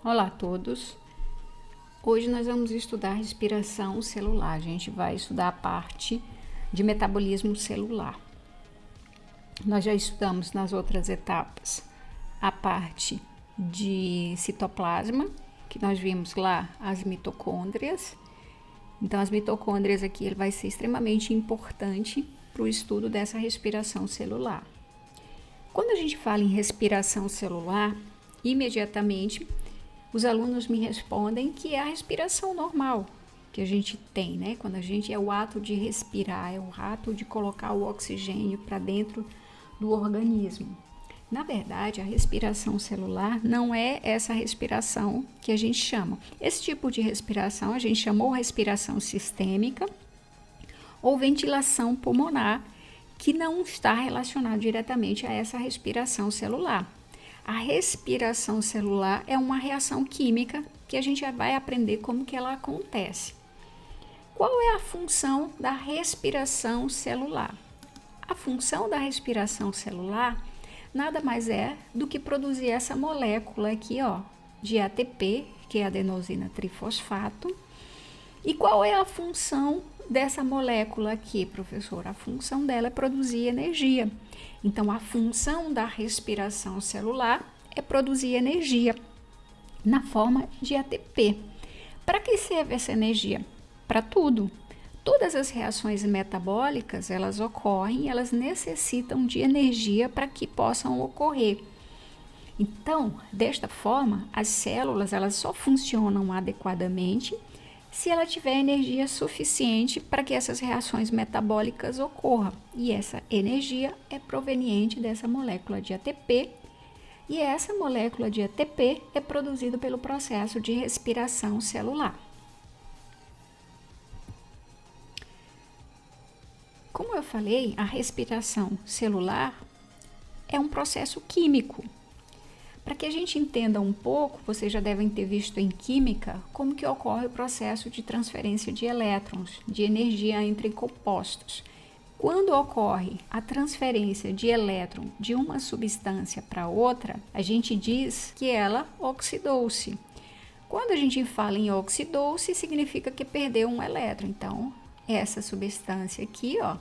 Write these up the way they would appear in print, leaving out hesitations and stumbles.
Olá a todos. Hoje nós vamos estudar respiração celular. A gente vai estudar a parte de metabolismo celular. Nós já estudamos nas outras etapas a parte de citoplasma, que nós vimos lá as mitocôndrias. Então, as mitocôndrias aqui ele vai ser extremamente importante para o estudo dessa respiração celular. Quando a gente fala em respiração celular, imediatamente os alunos me respondem que é a respiração normal que a gente tem, né? Quando a gente é o ato de respirar, é o ato de colocar o oxigênio para dentro do organismo. Na verdade, a respiração celular não é essa respiração que a gente chama. Esse tipo de respiração a gente chamou respiração sistêmica ou ventilação pulmonar, que não está relacionado diretamente a essa respiração celular. A respiração celular é uma reação química que a gente já vai aprender como que ela acontece. Qual é a função da respiração celular? A função da respiração celular nada mais é do que produzir essa molécula aqui, ó, de ATP, que é adenosina trifosfato. E qual é a função dessa molécula aqui, professor? A função dela é produzir energia. Então, a função da respiração celular é produzir energia na forma de ATP. Para que serve essa energia? Para tudo. Todas as reações metabólicas, elas ocorrem, elas necessitam de energia para que possam ocorrer. Então, desta forma, as células, elas só funcionam adequadamente se ela tiver energia suficiente para que essas reações metabólicas ocorram. E essa energia é proveniente dessa molécula de ATP, e essa molécula de ATP é produzida pelo processo de respiração celular. Como eu falei, a respiração celular é um processo químico. Para que a gente entenda um pouco, vocês já devem ter visto em química como que ocorre o processo de transferência de elétrons, de energia entre compostos. Quando ocorre a transferência de elétron de uma substância para outra, a gente diz que ela oxidou-se. Quando a gente fala em oxidou-se, significa que perdeu um elétron. Então, essa substância aqui, ó,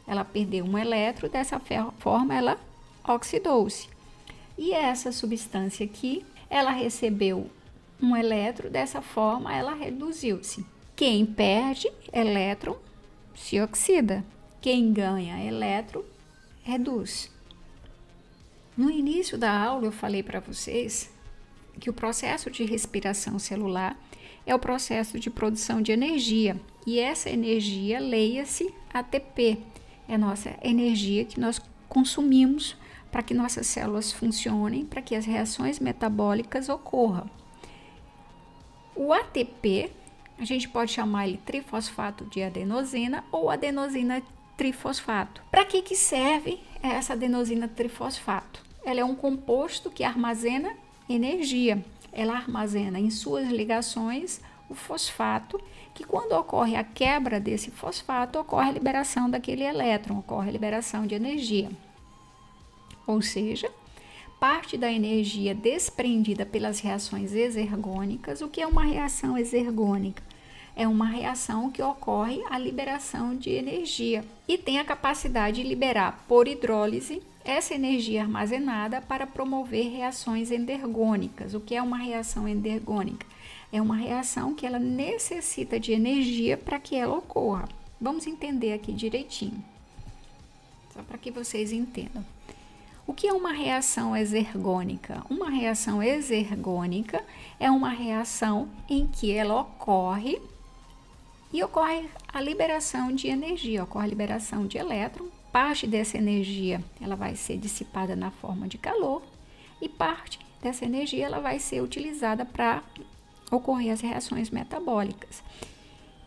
ela perdeu um elétron, dessa forma ela oxidou-se. E essa substância aqui, ela recebeu um elétron, dessa forma ela reduziu-se. Quem perde elétron se oxida. Quem ganha elétron reduz. No início da aula eu falei para vocês que o processo de respiração celular é o processo de produção de energia. E essa energia, leia-se ATP, é a nossa energia que nós consumimos para que nossas células funcionem, para que as reações metabólicas ocorram. O ATP, a gente pode chamar ele trifosfato de adenosina ou adenosina trifosfato. Para que serve essa adenosina trifosfato? Ela é um composto que armazena energia. Ela armazena em suas ligações o fosfato, que quando ocorre a quebra desse fosfato, ocorre a liberação daquele elétron, ocorre a liberação de energia. Ou seja, parte da energia desprendida pelas reações exergônicas. O que é uma reação exergônica? É uma reação que ocorre a liberação de energia e tem a capacidade de liberar por hidrólise essa energia armazenada para promover reações endergônicas. O que é uma reação endergônica? É uma reação que ela necessita de energia para que ela ocorra. Vamos entender aqui direitinho, só para que vocês entendam. O que é uma reação exergônica? Uma reação exergônica é uma reação em que ela ocorre e ocorre a liberação de energia, ocorre a liberação de elétron. Parte dessa energia ela vai ser dissipada na forma de calor e parte dessa energia ela vai ser utilizada para ocorrer as reações metabólicas.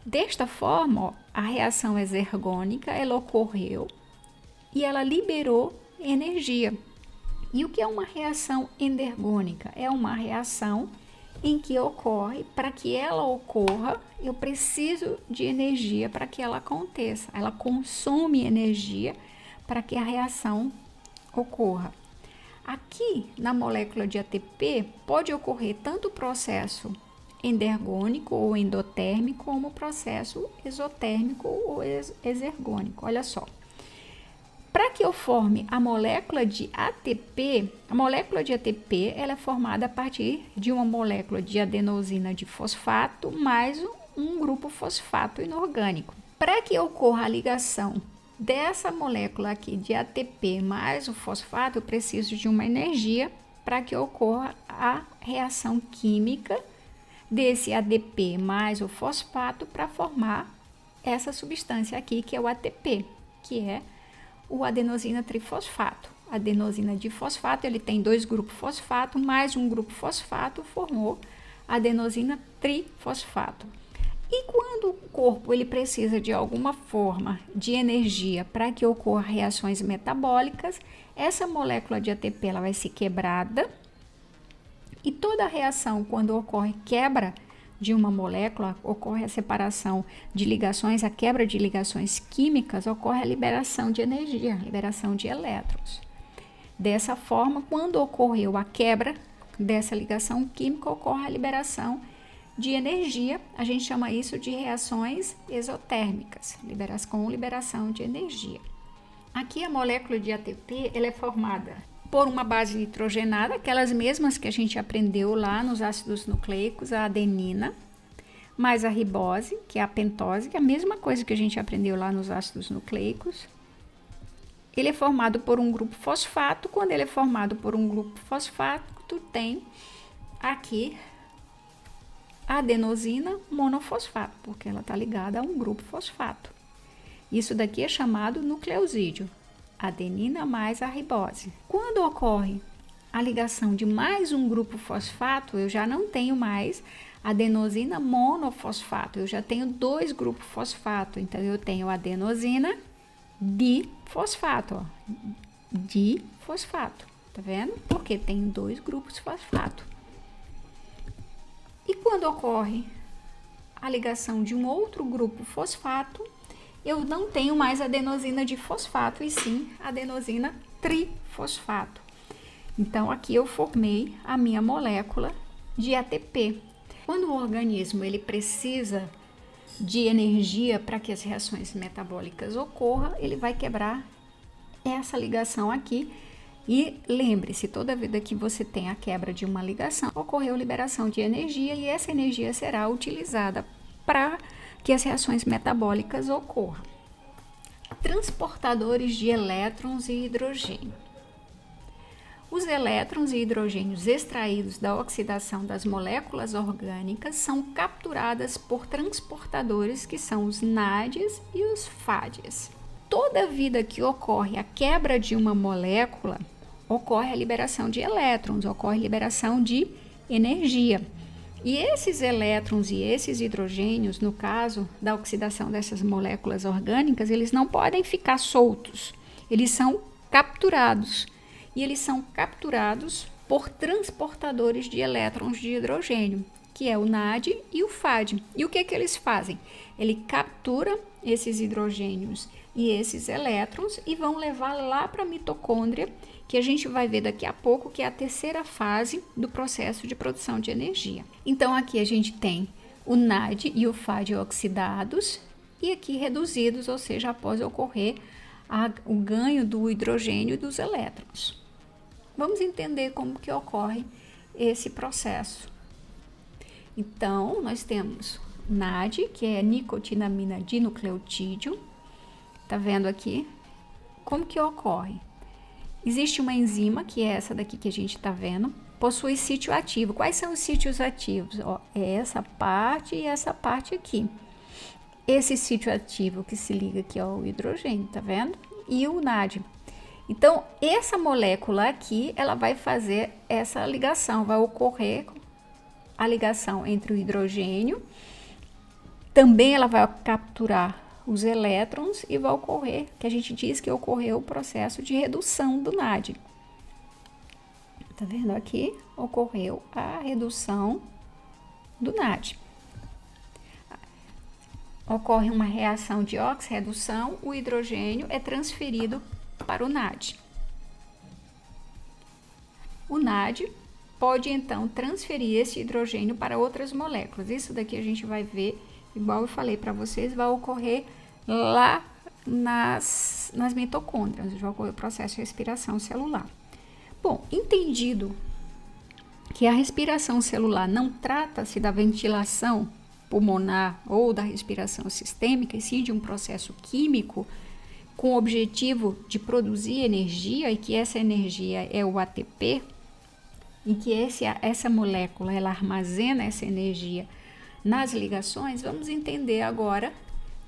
Desta forma, ó, a reação exergônica ela ocorreu e ela liberou energia. E o que é uma reação endergônica? É uma reação em que ocorre, para que ela ocorra, eu preciso de energia para que ela aconteça. Ela consome energia para que a reação ocorra. Aqui, na molécula de ATP, pode ocorrer tanto o processo endergônico ou endotérmico, como o processo exotérmico ou exergônico. Olha só. Para que eu forme a molécula de ATP ela é formada a partir de uma molécula de adenosina de fosfato mais um grupo fosfato inorgânico. Para que ocorra a ligação dessa molécula aqui de ATP mais o fosfato, eu preciso de uma energia para que ocorra a reação química desse ADP mais o fosfato para formar essa substância aqui, que é o ATP, que é o adenosina trifosfato. Adenosina difosfato, ele tem 2 grupos fosfato, mais um grupo fosfato, formou adenosina trifosfato. E quando o corpo ele precisa de alguma forma de energia para que ocorra reações metabólicas, essa molécula de ATP ela vai ser quebrada, e toda reação, quando ocorre quebra de uma molécula, ocorre a separação de ligações, a quebra de ligações químicas, ocorre a liberação de energia, liberação de elétrons. Dessa forma, quando ocorreu a quebra dessa ligação química, ocorre a liberação de energia. A gente chama isso de reações exotérmicas, com liberação de energia. Aqui a molécula de ATP ela é formada por uma base nitrogenada, aquelas mesmas que a gente aprendeu lá nos ácidos nucleicos, a adenina, mais a ribose, que é a pentose, que é a mesma coisa que a gente aprendeu lá nos ácidos nucleicos. Ele é formado por um grupo fosfato. Quando ele é formado por um grupo fosfato, tem aqui a adenosina monofosfato, porque ela está ligada a um grupo fosfato. Isso daqui é chamado nucleosídeo, adenina mais a ribose. Quando ocorre a ligação de mais um grupo fosfato, eu já não tenho mais adenosina monofosfato, eu já tenho 2 grupos fosfato. Então, eu tenho adenosina difosfato, ó, difosfato, tá vendo? Porque tem 2 grupos fosfato. E quando ocorre a ligação de um outro grupo fosfato, eu não tenho mais adenosina difosfato, e sim adenosina trifosfato. Então, aqui eu formei a minha molécula de ATP. Quando o organismo ele precisa de energia para que as reações metabólicas ocorram, ele vai quebrar essa ligação aqui. E lembre-se, toda vida que você tem a quebra de uma ligação, ocorreu liberação de energia, e essa energia será utilizada para que as reações metabólicas ocorram. Transportadores de elétrons e hidrogênio. Os elétrons e hidrogênios extraídos da oxidação das moléculas orgânicas são capturadas por transportadores que são os NADs e os FADs. Toda vida que ocorre a quebra de uma molécula, ocorre a liberação de elétrons, ocorre a liberação de energia. E esses elétrons e esses hidrogênios, no caso da oxidação dessas moléculas orgânicas, eles não podem ficar soltos, eles são capturados. E eles são capturados por transportadores de elétrons de hidrogênio, que é o NAD e o FAD. E o que eles fazem? Ele captura esses hidrogênios e esses elétrons e vão levar lá para a mitocôndria, que a gente vai ver daqui a pouco, que é a terceira fase do processo de produção de energia. Então, aqui a gente tem o NAD e o FAD oxidados e aqui reduzidos, ou seja, após ocorrer o ganho do hidrogênio e dos elétrons. Vamos entender como que ocorre esse processo. Então, nós temos NAD, que é nicotinamina dinucleotídeo. Tá vendo aqui? Como que ocorre? Existe uma enzima, que é essa daqui que a gente tá vendo, possui sítio ativo. Quais são os sítios ativos? Ó, é essa parte e essa parte aqui. Esse sítio ativo que se liga aqui ao hidrogênio, tá vendo? E o NAD. Então, essa molécula aqui, ela vai fazer essa ligação, vai ocorrer a ligação entre o hidrogênio, também ela vai capturar os elétrons e vai ocorrer, que a gente diz que ocorreu o processo de redução do NAD. Tá vendo aqui? Ocorreu a redução do NAD. Ocorre uma reação de oxirredução, o hidrogênio é transferido para o NAD. O NAD pode então transferir esse hidrogênio para outras moléculas. Isso daqui a gente vai ver, igual eu falei para vocês, vai ocorrer lá nas mitocôndrias, vai ocorrer o processo de respiração celular. Bom, entendido que a respiração celular não trata-se da ventilação pulmonar ou da respiração sistêmica, e sim de um processo químico com o objetivo de produzir energia, e que essa energia é o ATP, em que essa molécula ela armazena essa energia nas ligações, vamos entender agora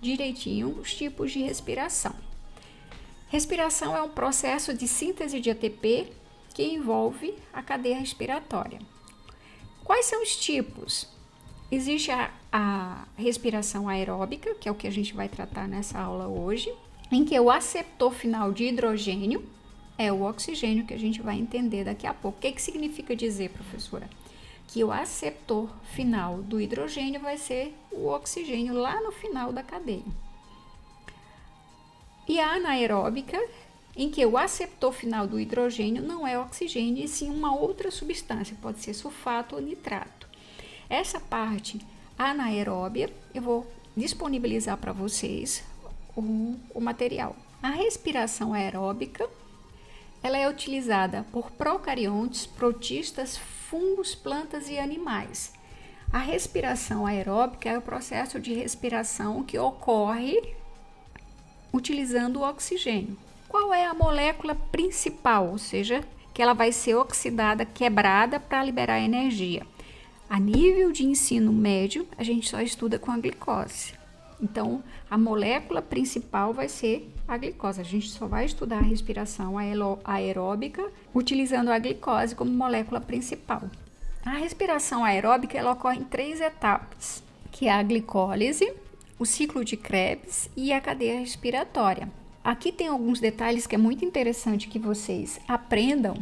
direitinho os tipos de respiração. Respiração é um processo de síntese de ATP que envolve a cadeia respiratória. Quais são os tipos? Existe a respiração aeróbica, que é o que a gente vai tratar nessa aula hoje, em que o aceptor final de hidrogênio é o oxigênio, que a gente vai entender daqui a pouco. O que significa dizer, professora? Que o aceptor final do hidrogênio vai ser o oxigênio lá no final da cadeia. E a anaeróbica, em que o aceptor final do hidrogênio não é oxigênio, e sim uma outra substância, pode ser sulfato ou nitrato. Essa parte anaeróbia, eu vou disponibilizar para vocês o material. A respiração aeróbica, ela é utilizada por procariontes, protistas, fungos, plantas e animais. A respiração aeróbica é o processo de respiração que ocorre utilizando o oxigênio. Qual é a molécula principal, ou seja, que ela vai ser oxidada, quebrada para liberar energia? A nível de ensino médio, a gente só estuda com a glicose. Então, a molécula principal vai ser a glicose. A gente só vai estudar a respiração aeróbica utilizando a glicose como molécula principal. A respiração aeróbica ela ocorre em 3 etapas, que é a glicólise, o ciclo de Krebs e a cadeia respiratória. Aqui tem alguns detalhes que é muito interessante que vocês aprendam.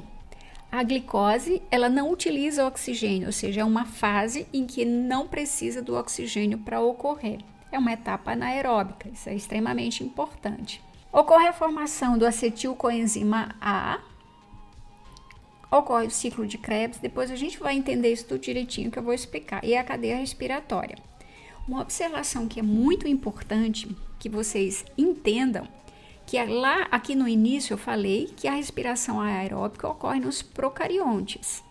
A glicose, ela não utiliza oxigênio, ou seja, é uma fase em que não precisa do oxigênio para ocorrer. É uma etapa anaeróbica, isso é extremamente importante. Ocorre a formação do acetilcoenzima A, ocorre o ciclo de Krebs, depois a gente vai entender isso tudo direitinho que eu vou explicar, e a cadeia respiratória. Uma observação que é muito importante que vocês entendam, que lá aqui no início eu falei que a respiração aeróbica ocorre nos procariontes.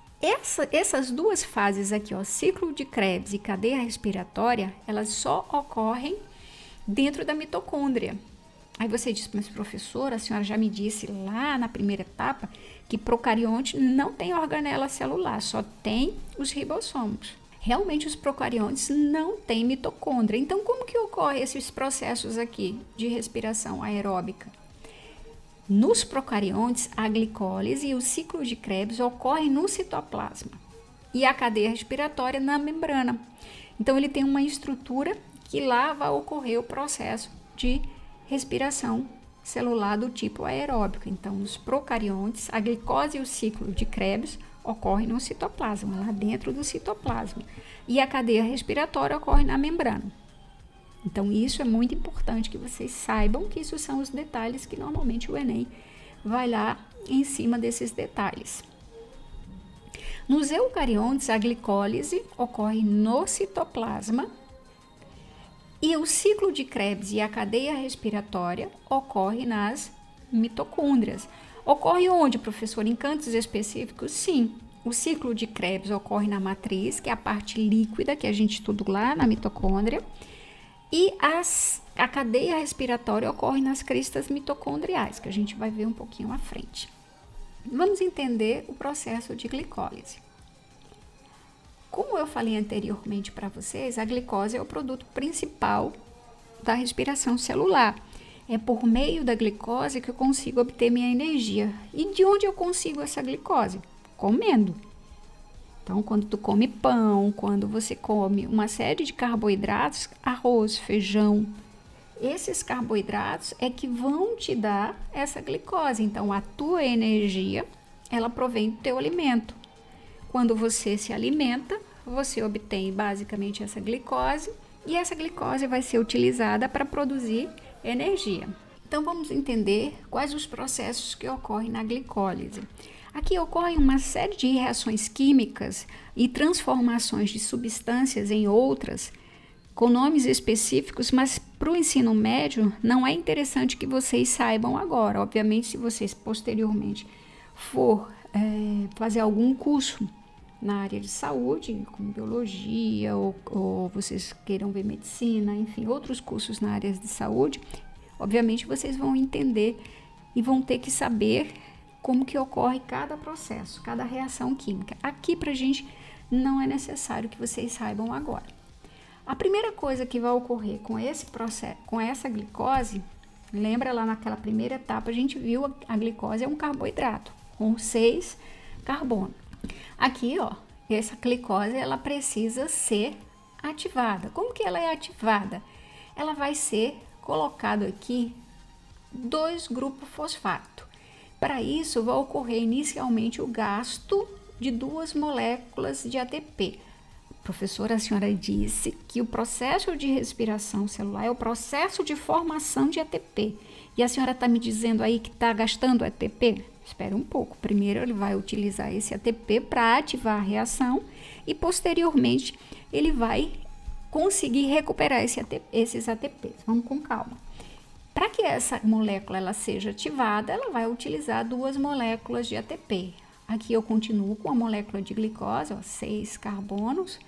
Essas duas fases aqui, ó, ciclo de Krebs e cadeia respiratória, elas só ocorrem dentro da mitocôndria. Aí você diz, mas professora, a senhora já me disse lá na primeira etapa que procarionte não tem organela celular, só tem os ribossomos. Realmente os procariontes não têm mitocôndria. Então, como que ocorrem esses processos aqui de respiração aeróbica? Nos procariontes, a glicólise e o ciclo de Krebs ocorrem no citoplasma e a cadeia respiratória na membrana. Então, ele tem uma estrutura que lá vai ocorrer o processo de respiração celular do tipo aeróbico. Então, nos procariontes, a glicose e o ciclo de Krebs ocorrem no citoplasma, lá dentro do citoplasma. E a cadeia respiratória ocorre na membrana. Então, isso é muito importante que vocês saibam que isso são os detalhes que normalmente o Enem vai lá em cima desses detalhes. Nos eucariontes, a glicólise ocorre no citoplasma e o ciclo de Krebs e a cadeia respiratória ocorre nas mitocôndrias. Ocorre onde, professor? Em cantos específicos? Sim. O ciclo de Krebs ocorre na matriz, que é a parte líquida que a gente estuda lá na mitocôndria. E a cadeia respiratória ocorre nas cristas mitocondriais, que a gente vai ver um pouquinho à frente. Vamos entender o processo de glicólise. Como eu falei anteriormente para vocês, a glicose é o produto principal da respiração celular. É por meio da glicose que eu consigo obter minha energia. E de onde eu consigo essa glicose? Comendo. Então, quando tu come pão, quando você come uma série de carboidratos, arroz, feijão, esses carboidratos é que vão te dar essa glicose. Então, a tua energia, ela provém do teu alimento. Quando você se alimenta, você obtém basicamente essa glicose e essa glicose vai ser utilizada para produzir energia. Então, vamos entender quais os processos que ocorrem na glicólise. Aqui ocorre uma série de reações químicas e transformações de substâncias em outras, com nomes específicos, mas para o ensino médio não é interessante que vocês saibam agora. Obviamente, se vocês posteriormente for fazer algum curso na área de saúde, como biologia, ou vocês queiram ver medicina, enfim, outros cursos na área de saúde, obviamente vocês vão entender e vão ter que saber como que ocorre cada processo, cada reação química. Aqui pra gente não é necessário que vocês saibam agora. A primeira coisa que vai ocorrer com esse processo, com essa glicose, lembra lá naquela primeira etapa a gente viu a glicose é um carboidrato com 6 carbonos. Aqui, ó, essa glicose ela precisa ser ativada. Como que ela é ativada? Ela vai ser colocado aqui 2 grupos fosfato. Para isso, vai ocorrer inicialmente o gasto de 2 moléculas de ATP. Professora, a senhora disse que o processo de respiração celular é o processo de formação de ATP. E a senhora está me dizendo aí que está gastando ATP? Espera um pouco. Primeiro, ele vai utilizar esse ATP para ativar a reação e, posteriormente, ele vai conseguir recuperar esses ATPs. Vamos com calma. Para que essa molécula ela seja ativada, ela vai utilizar 2 moléculas de ATP. Aqui eu continuo com a molécula de glicose, ó, 6 carbonos,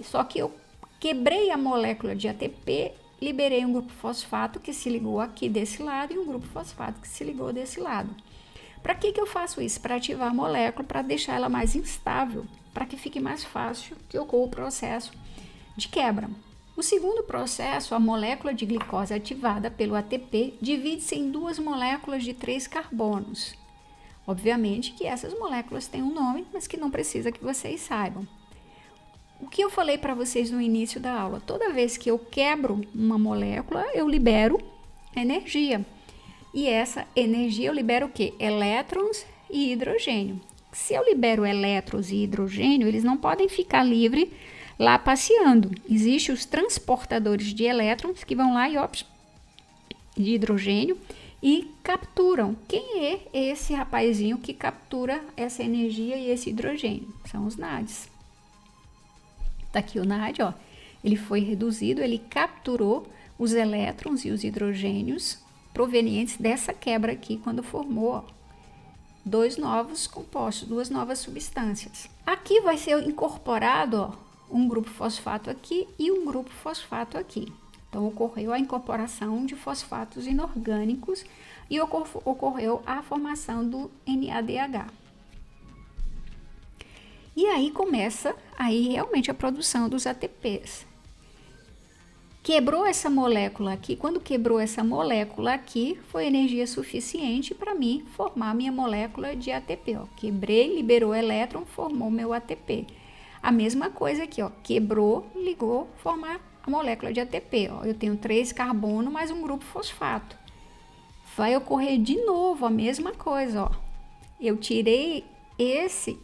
só que eu quebrei a molécula de ATP, liberei um grupo fosfato que se ligou aqui desse lado e um grupo fosfato que se ligou desse lado. Para que eu faço isso? Para ativar a molécula, para deixar ela mais instável, para que fique mais fácil que ocorra o processo de quebra. O segundo processo, a molécula de glicose ativada pelo ATP, divide-se em 2 moléculas de 3 carbonos. Obviamente que essas moléculas têm um nome, mas que não precisa que vocês saibam. O que eu falei para vocês no início da aula? Toda vez que eu quebro uma molécula, eu libero energia. E essa energia eu libero o quê? Elétrons e hidrogênio. Se eu libero elétrons e hidrogênio, eles não podem ficar livres lá passeando. Existem os transportadores de elétrons que vão lá de hidrogênio e capturam. Quem é esse rapazinho que captura essa energia e esse hidrogênio? São os NADs. Tá aqui o NAD, ó. Ele foi reduzido, ele capturou os elétrons e os hidrogênios provenientes dessa quebra aqui, quando formou, ó, 2 novos compostos, 2 novas substâncias. Aqui vai ser incorporado, ó, um grupo fosfato aqui e um grupo fosfato aqui. Então, ocorreu a incorporação de fosfatos inorgânicos e ocorreu a formação do NADH. E aí começa aí realmente a produção dos ATPs. Quebrou essa molécula aqui, quando quebrou essa molécula aqui, foi energia suficiente para mim formar a minha molécula de ATP. Ó. Quebrei, liberou elétron, formou meu ATP. A mesma coisa aqui, ó, quebrou, ligou, formar a molécula de ATP. Ó. Eu tenho 3 carbono mais um grupo fosfato. Vai ocorrer de novo a mesma coisa, ó. Eu tirei esse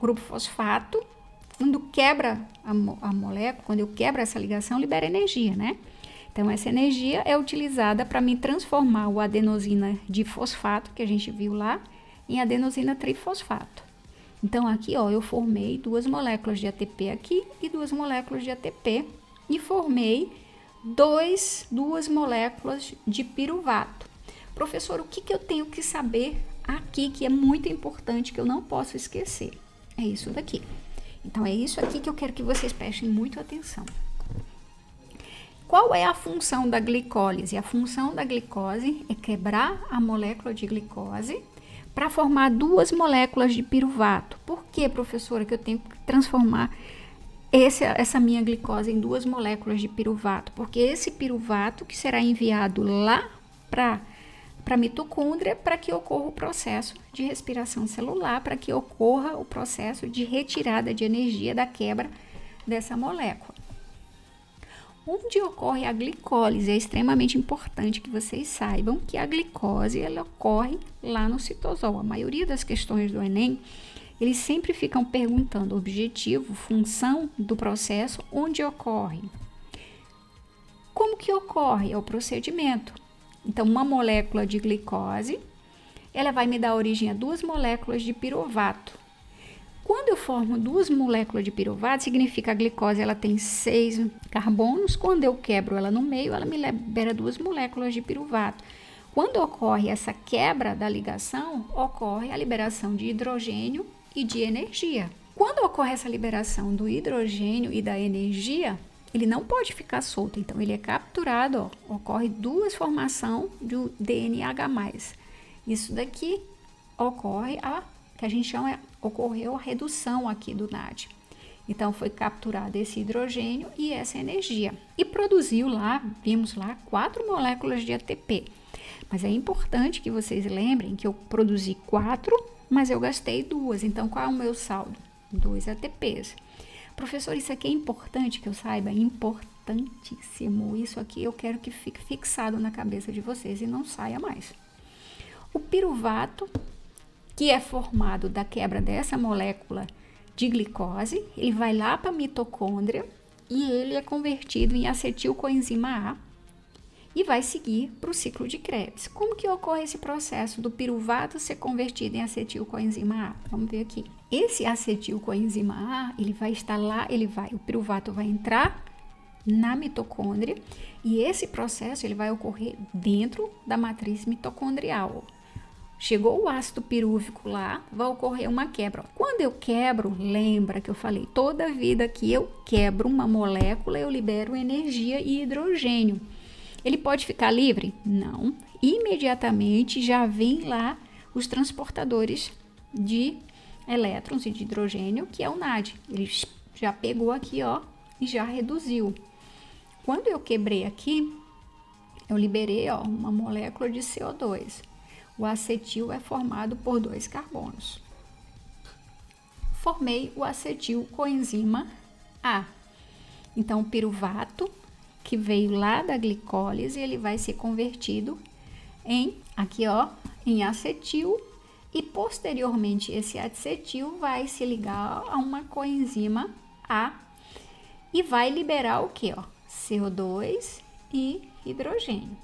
grupo fosfato, quando quebra a molécula, quando eu quebro essa ligação, libera energia, né? Então, essa energia é utilizada para me transformar o adenosina difosfato, que a gente viu lá, em adenosina trifosfato. Então, aqui, ó, eu formei 2 moléculas de ATP aqui e 2 moléculas de ATP e formei 2 moléculas de piruvato. Professor, o que eu tenho que saber aqui, que é muito importante, que eu não posso esquecer? É isso daqui. Então, é isso aqui que eu quero que vocês prestem muita atenção. Qual é a função da glicólise? A função da glicose é quebrar a molécula de glicose para formar 2 moléculas de piruvato. Por que, professora, que eu tenho que transformar essa minha glicose em 2 moléculas de piruvato? Porque esse piruvato que será enviado lá para a mitocôndria para que ocorra o processo de respiração celular, para que ocorra o processo de retirada de energia da quebra dessa molécula. Onde ocorre a glicólise, é extremamente importante que vocês saibam que a glicose ela ocorre lá no citosol. A maioria das questões do Enem, eles sempre ficam perguntando objetivo, função do processo, onde ocorre. Como que ocorre? É o procedimento. Então, uma molécula de glicose, ela vai me dar origem a 2 moléculas de piruvato. Quando eu formo 2 moléculas de piruvato, significa que a glicose ela tem 6 carbonos. Quando eu quebro ela no meio, ela me libera 2 moléculas de piruvato. Quando ocorre essa quebra da ligação, ocorre a liberação de hidrogênio e de energia. Quando ocorre essa liberação do hidrogênio e da energia, ele não pode ficar solto, então ele é capturado, ó, ocorre 2 formação do DNH+. Isso daqui ocorre que a gente chama, ocorreu a redução aqui do NAD. Então foi capturado esse hidrogênio e essa energia e produziu lá, vimos lá, 4 moléculas de ATP. Mas é importante que vocês lembrem que eu produzi 4, mas eu gastei 2. Então qual é o meu saldo? 2 ATPs. Professor, isso aqui é importante que eu saiba? Importantíssimo. Isso aqui eu quero que fique fixado na cabeça de vocês e não saia mais. O piruvato, que é formado da quebra dessa molécula de glicose, ele vai lá para a mitocôndria e ele é convertido em acetilcoenzima A e vai seguir para o ciclo de Krebs. Como que ocorre esse processo do piruvato ser convertido em acetilcoenzima A? Vamos ver aqui. Esse acetilcoenzima A, ele vai estar lá, o piruvato vai entrar na mitocôndria e esse processo ele vai ocorrer dentro da matriz mitocondrial. Chegou o ácido pirúvico lá, vai ocorrer uma quebra. Quando eu quebro, lembra que eu falei, toda vida que eu quebro uma molécula, eu libero energia e hidrogênio. Ele pode ficar livre? Não. Imediatamente já vem lá os transportadores de elétrons e de hidrogênio, que é o NAD. Ele já pegou aqui, ó, e já reduziu. Quando eu quebrei aqui, eu liberei, ó, uma molécula de CO2. O acetil é formado por 2 carbonos. Formei o acetilcoenzima A. Então, o piruvato, que veio lá da glicólise, ele vai ser convertido em, aqui ó, em acetil e posteriormente esse acetil vai se ligar a uma coenzima A e vai liberar o que, ó? CO2 e hidrogênio.